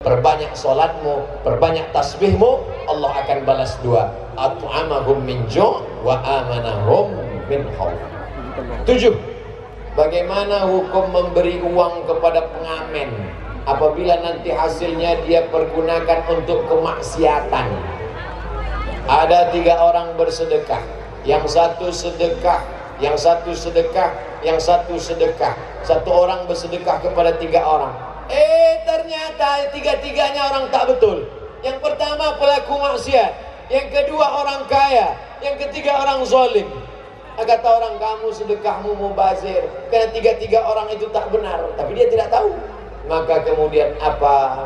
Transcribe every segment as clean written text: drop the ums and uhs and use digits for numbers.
perbanyak sholatmu, perbanyak tasbihmu, Allah akan balas dua. At'amahum min ju' wa amanahum min khawf. 7. Bagaimana hukum memberi uang kepada pengamen apabila nanti hasilnya dia pergunakan untuk kemaksiatan? Ada 3 orang bersedekah, yang satu sedekah, yang satu sedekah, yang satu sedekah. Satu orang bersedekah kepada 3 orang. Ternyata 3-tiganya orang tak betul. Yang pertama pelaku maksiat, yang kedua orang kaya, yang ketiga orang zalim. Kata orang, kamu sedekahmu mubazir, karena 3-3 orang itu tak benar, tapi dia tidak tahu. Maka kemudian apa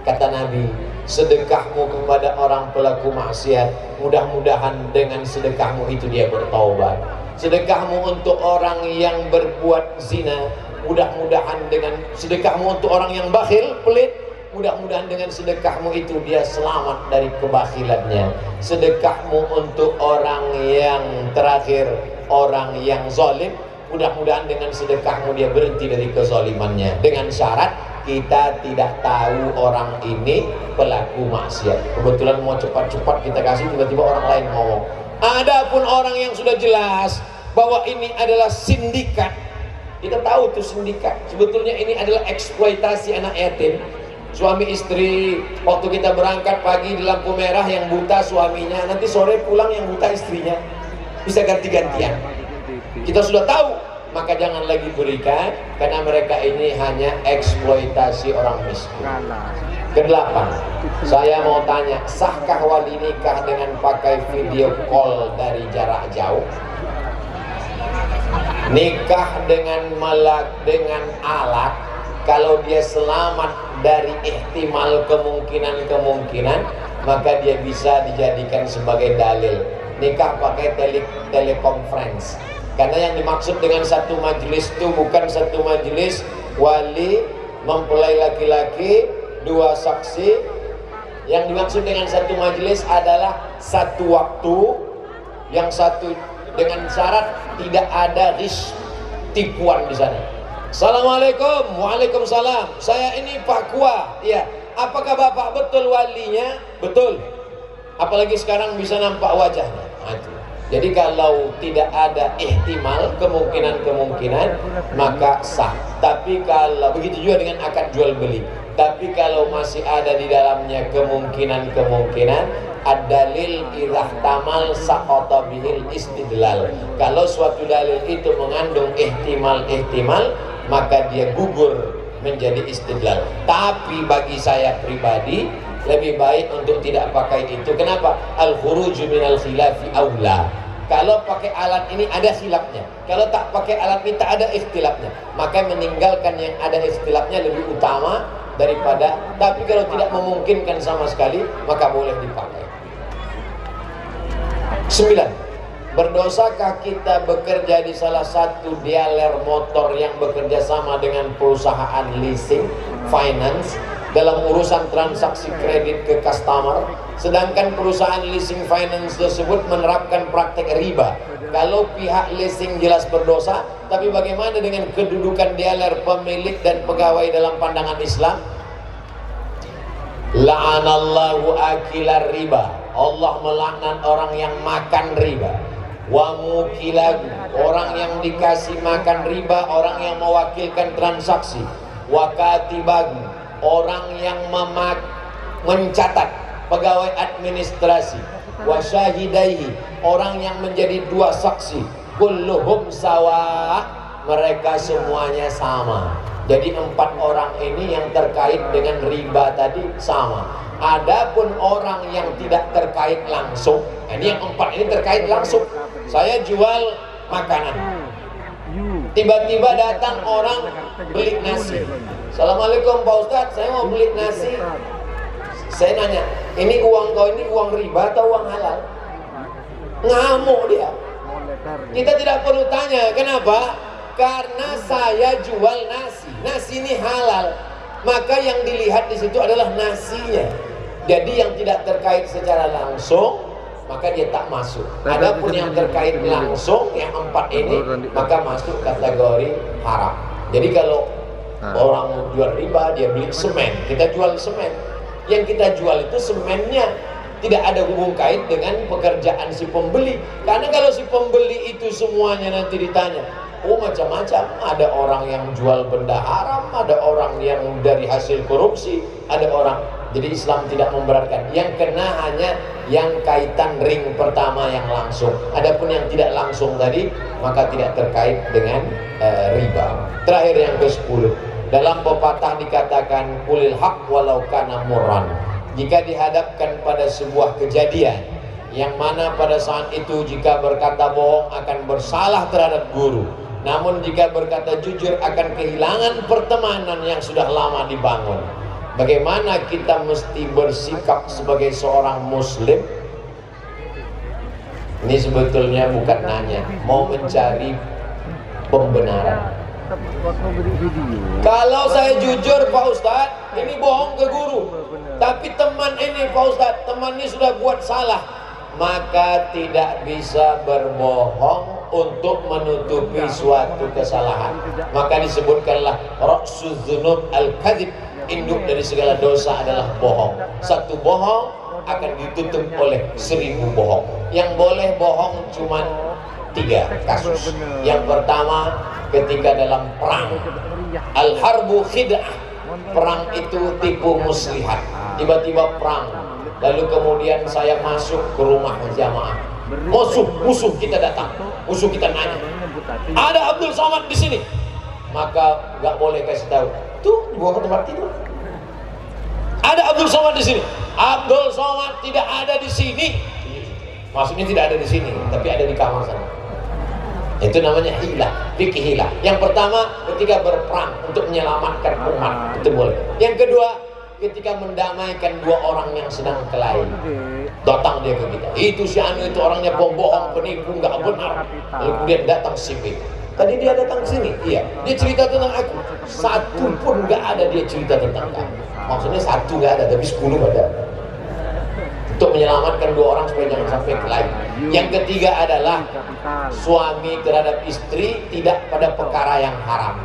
kata Nabi? Sedekahmu kepada orang pelaku maksiat, mudah-mudahan dengan sedekahmu itu dia bertaubat. Sedekahmu untuk orang yang berbuat zina, mudah-mudahan dengan sedekahmu untuk orang yang bakhil, pelit, mudah-mudahan dengan sedekahmu itu dia selamat dari kebakhilannya. Sedekahmu untuk orang yang terakhir, orang yang zalim, mudah-mudahan dengan sedekahmu dia berhenti dari kezalimannya. Dengan syarat kita tidak tahu orang ini pelaku maksiat. Kebetulan mau cepat-cepat kita kasih, tiba-tiba orang lain ngomong. Adapun orang yang sudah jelas bahwa ini adalah sindikat, kita tahu tuh sindikat. Sebetulnya ini adalah eksploitasi anak yatim. Suami istri, waktu kita berangkat pagi di lampu merah, yang buta suaminya, nanti sore pulang yang buta istrinya, bisa ganti-gantian. Kita sudah tahu, maka jangan lagi berikan, karena mereka ini hanya eksploitasi orang miskin. Ke-8, saya mau tanya, sahkah wali nikah dengan pakai video call dari jarak jauh? Nikah dengan alat, kalau dia selamat dari ihtimal kemungkinan, maka dia bisa dijadikan sebagai dalil. Nikah pakai telekonferensi. Karena yang dimaksud dengan satu majelis itu bukan satu majelis wali mempelai laki-laki, 2 saksi. Yang dimaksud dengan satu majelis adalah satu waktu, yang satu dengan syarat tidak ada tipuan di sana. Assalamualaikum, waalaikumsalam. Saya ini Pak Kua. Ya, apakah Bapak betul walinya? Betul. Apalagi sekarang bisa nampak wajahnya. Jadi kalau tidak ada ihtimal, kemungkinan, maka sah. Tapi kalau begitu juga dengan akad jual beli. Tapi kalau masih ada di dalamnya kemungkinan, ad-dalil idza tamal saqata bihil istidlal. Kalau suatu dalil itu mengandung ihtimal, maka dia gugur menjadi istidlal. Tapi bagi saya pribadi lebih baik untuk tidak pakai itu. Kenapa? Al-khuruju minal khilafi aula. Kalau pakai alat ini ada khilafnya, kalau tak pakai alat ini tak ada ikhtilafnya, maka meninggalkan yang ada ikhtilafnya lebih utama daripada. Tapi kalau tidak memungkinkan sama sekali, maka boleh dipakai. 9. Berdosakah kita bekerja di salah satu dealer motor yang bekerja sama dengan perusahaan leasing finance dalam urusan transaksi kredit ke customer, sedangkan perusahaan leasing finance tersebut menerapkan praktek riba? Kalau pihak leasing jelas berdosa, tapi bagaimana dengan kedudukan dealer, pemilik dan pegawai dalam pandangan Islam? La'anallahu akilar riba. Allah melaknat orang yang makan riba. Wa mukilahu, orang yang dikasih makan riba, orang yang mewakilkan transaksi. Wa katibahu, orang yang mencatat, pegawai administrasi. Wa syahidaihi, orang yang menjadi 2 saksi. Kulluhum sawa, mereka semuanya sama. Jadi 4 orang ini yang terkait dengan riba tadi sama. Adapun orang yang tidak terkait langsung, ini yang 4 ini terkait langsung. Saya jual makanan, tiba-tiba datang orang beli nasi. Assalamualaikum Pak Ustadz, saya mau beli nasi. Saya nanya, ini uang kau ini uang riba atau uang halal? Ngamuk dia. Kita tidak perlu tanya, kenapa? Karena saya jual nasi. Nasi ini halal, maka yang dilihat di situ adalah nasinya. Jadi yang tidak terkait secara langsung, maka dia tak masuk. Adapun yang terkait langsung, yang 4 ini, maka masuk kategori haram. Jadi kalau Orang jual riba, dia beli semen, kita jual semen. Yang kita jual itu semennya, tidak ada hubung kait dengan pekerjaan si pembeli. Karena kalau si pembeli itu semuanya nanti ditanya, oh macam-macam, ada orang yang jual benda haram, ada orang yang dari hasil korupsi, ada orang. Jadi Islam tidak memberatkan. Yang kena hanya yang kaitan ring pertama yang langsung. Adapun yang tidak langsung tadi, maka tidak terkait dengan riba. Terakhir yang ke-10, dalam pepatah dikatakan kulil haq walau kana murran. Jika dihadapkan pada sebuah kejadian yang mana pada saat itu jika berkata bohong akan bersalah terhadap guru, namun jika berkata jujur akan kehilangan pertemanan yang sudah lama dibangun. Bagaimana kita mesti bersikap sebagai seorang muslim? Ini sebetulnya bukan nanya, mau mencari pembenaran. Kalau saya jujur Pak Ustadz, ini bohong ke guru, tapi teman ini Pak Ustadz, teman ini sudah buat salah, maka tidak bisa berbohong untuk menutupi suatu kesalahan. Maka disebutkanlah ra'suz dzunub al-kadzib, induk dari segala dosa adalah bohong. Satu bohong akan ditutup oleh 1000 bohong. Yang boleh bohong cuma 3 kasus. Yang pertama, ketika dalam perang, al-harbu khid'ah, perang itu tipu muslihat. Tiba-tiba perang, lalu kemudian saya masuk ke rumah jamaah, musuh kita datang, musuh kita nanya, ada Abdul Somad di sini, maka nggak boleh kasih tahu, tuh gua ke tempat tidur. Ada Abdul Somad di sini. Abdul Somad tidak ada di sini. Maksudnya tidak ada di sini, tapi ada di kamar sana. Itu namanya hilah, fikih hilah. Yang pertama, ketika berperang untuk menyelamatkan umat, itu boleh. Yang kedua, ketika mendamaikan 2 orang yang sedang kelahi, datang dia ke kita. Itu si Anu itu orangnya pembohong, penipu, nggak benar. Lalu kemudian datang si B. Tadi dia datang ke sini, iya. Dia cerita tentang aku. Satu pun nggak ada dia cerita tentang kamu. Maksudnya 1 nggak ada, tapi 10 ada. Untuk menyelamatkan 2 orang supaya jangan sampai kelahi. Yang ketiga adalah suami terhadap istri tidak pada perkara yang haram.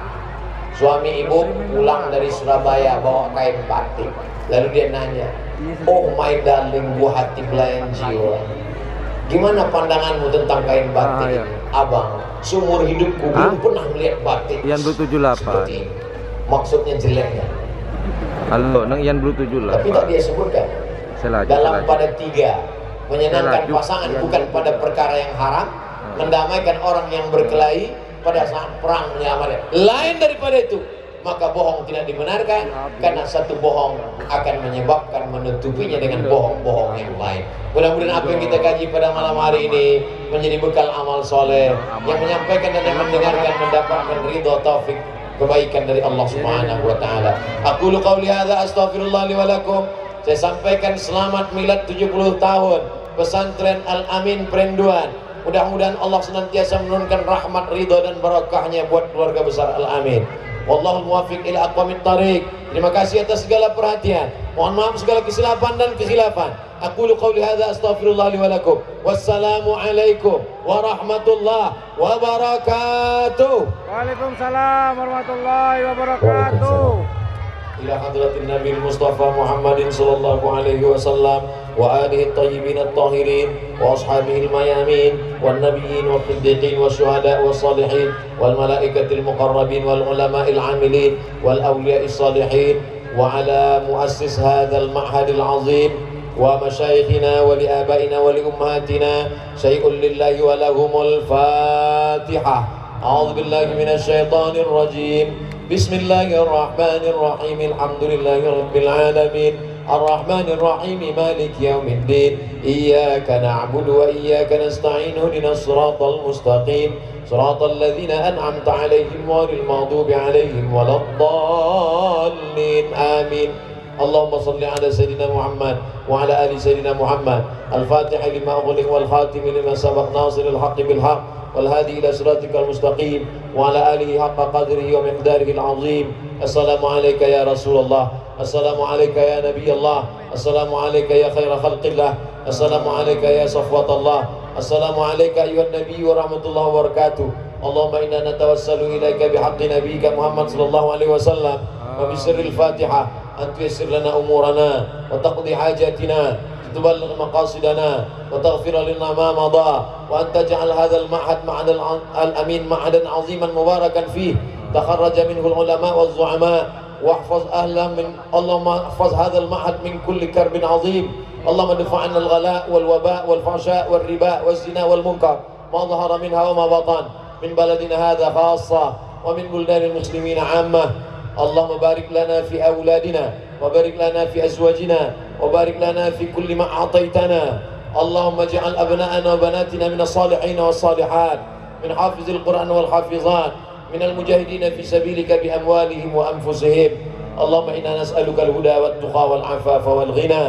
Suami ibu pulang dari Surabaya bawa kain batik, lalu dia nanya, oh my darling, buah hati belayan jiwa, gimana pandanganmu tentang kain batik ini? Abang, seumur hidupku belum pernah melihat batik Ian Blue 78 seperti ini. Maksudnya jeleknya. Halo, nang Ian Blue 78. Tapi tak dia sebutkan dalam pada 3, menyenangkan pasangan bukan pada perkara yang haram, mendamaikan orang yang berkelahi pada saat perang, menyelamatkan. Lain daripada itu, maka bohong tidak dibenarkan, karena satu bohong akan menyebabkan menutupinya dengan bohong-bohong yang lain. Mudah-mudahan apa yang kita kaji pada malam hari ini menjadi bekal amal soleh, yang menyampaikan dan yang mendengarkan mendapatkan ridho taufik kebaikan dari Allah Subhanahu wa taala. Aqulu qauli hadza astaghfirullah li wa lakum. Saya sampaikan selamat milad 70 tahun Pesantren Al-Amin Perenduan. Mudah-mudahan Allah senantiasa menurunkan rahmat, ridho dan barakahnya buat keluarga besar Al-Amin. Wallahul muwaffiq ila aqwamit thariq. Terima kasih atas segala perhatian. Mohon maaf segala kesilapan dan kekhilafan. Aqulu qauli hadza astaghfirullah li wa lakum. Wassalamu alaikum warahmatullahi wabarakatuh. Waalaikumsalam warahmatullahi wabarakatuh. إلى حضرة النبي المصطفى محمد صلى الله عليه وسلم وآله الطيبين الطاهرين وأصحابه الميامين والنبيين والصديقين والشهداء والصالحين والملائكة المقربين والعلماء العاملين والأولياء الصالحين وعلى مؤسس هذا المعهد العظيم ومشايخنا ولآبائنا ولأمهاتنا شيء لله ولهم الفاتحة. أعوذ بالله من الشيطان الرجيم. بسم الله الرحمن الرحيم. الحمد لله رب العالمين الرحمن الرحيم مالك يوم الدين إياك نعبد وإياك نستعين اهدنا الصراط المستقيم صراط الذين أنعمت عليهم غير المغضوب عليهم ولا الضالين آمين. اللهم صل على سيدنا محمد وعلى آل سيدنا محمد الفاتح لما أغلق والخاتم لما سبق ناصر الحق بالحق والهادي إلى صراطك المستقيم وعلى آله حق قدره ومقداره العظيم. السلام عليك يا رسول الله. السلام عليك يا نبي الله. السلام عليك يا خير خلق الله. السلام عليك يا صفوة الله. السلام عليك أيها النبي ورحمة الله وبركاته. اللهم إنا نتوسل إليك بحق نبيك محمد صلى الله عليه وسلم وبسر الفاتحة أن تيسر لنا أمورنا وتقضي حاجاتنا تبلغ مقاصدنا وتغفر لنا ما مضى وأن تجعل هذا المعهد معهد الأمين معهدا عظيما مباركا فيه تخرج منه العلماء والزعماء واحفظ أهلا من اللهم احفظ هذا المعهد من كل كرب عظيم اللهم ادفع عنا الغلاء والوباء والفحشاء والربا والزنا والمنكر ما ظهر منها وما بطن من بلدنا هذا خاصة ومن بلدان المسلمين عامة اللهم بارك لنا في أولادنا وبارك لنا في أزواجنا وبارك لنا في كل ما أعطيتنا اللهم اجعل أبناءنا وبناتنا من الصالحين والصالحات من حافظ القرآن والحافظات من المجاهدين في سبيلك بأموالهم وأنفسهم اللهم إنا نسألك الهدى والتقى والعفاف والغنى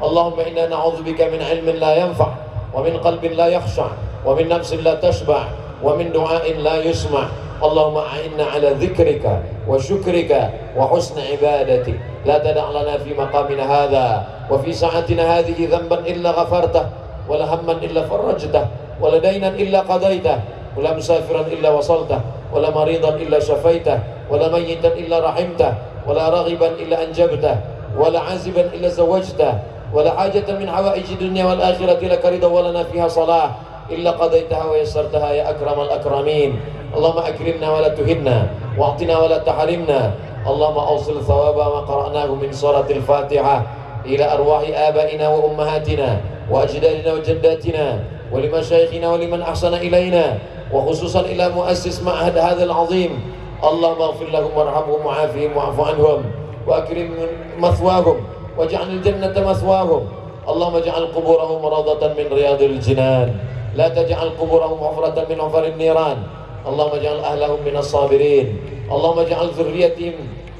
اللهم إنا نعوذ بك من علم لا ينفع ومن قلب لا يخشع ومن نفس لا تشبع ومن دعاء لا يسمع اللهم أعنا على ذكرك وشكرك وحسن عبادتك لا تدع لنا في مقامنا هذا وفي ساعتنا هذه ذنبا إلا غفرته ولا هما إلا فرجته ولا دينا إلا قضيته ولا مسافرا إلا وصلته ولا مريضا إلا شفيته ولا ميتا إلا رحمته ولا راغبا إلا أنجبته ولا عازبا إلا زوجته ولا حاجة من حوائج الدنيا والآخرة لك رضا ولنا فيها صلاح إلا قضيتها ويسرتها يا أكرم الأكرمين اللهم أكرمنا ولا تهنا واعطنا ولا تحرمنا اللهم أوصل ثواب ما قرأناه من سورة الفاتحة إلى أرواح آبائنا وأمهاتنا وأجدادنا وجداتنا ولمشايخنا ولمن أحسن إلينا وخصوصا إلى مؤسس معهد هذا العظيم اللهم اغفر لهم وارحمهم وعافهم واعف عنهم وأكرم مثواهم واجعل الجنة مثواهم اللهم اجعل قبورهم روضة من رياض الجنان لا تجعل قبورهم حفرة من حفر النيران اللهم اجعل أهلهم من الصابرين اللهم اجعل ذريتهم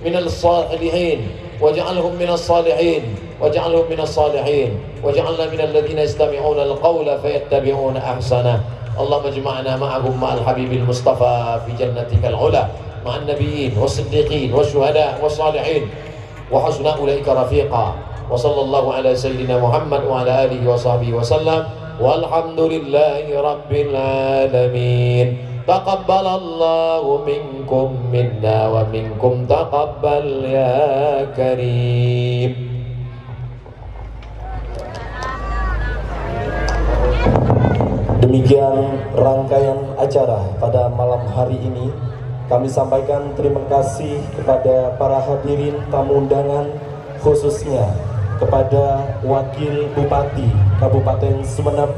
من الصالحين واجعلهم من الصالحين واجعلهم من الصالحين واجعلنا من الذين يستمعون القول فيتبعون أحسنه اللهم اجمعنا معهم مع الحبيب المصطفى في جنتك العلى مع النبيين والصديقين والشهداء والصالحين وحسن أولئك رفيقا وصلى الله على سيدنا محمد وعلى آله وصحبه وسلم والحمد لله رب العالمين تقبل الله منكم منا ومنكم تقبل يا كريم. Demikian rangkaian acara pada malam hari ini. Kami sampaikan terima kasih kepada para hadirin tamu undangan, khususnya kepada Wakil Bupati Kabupaten Sumeneb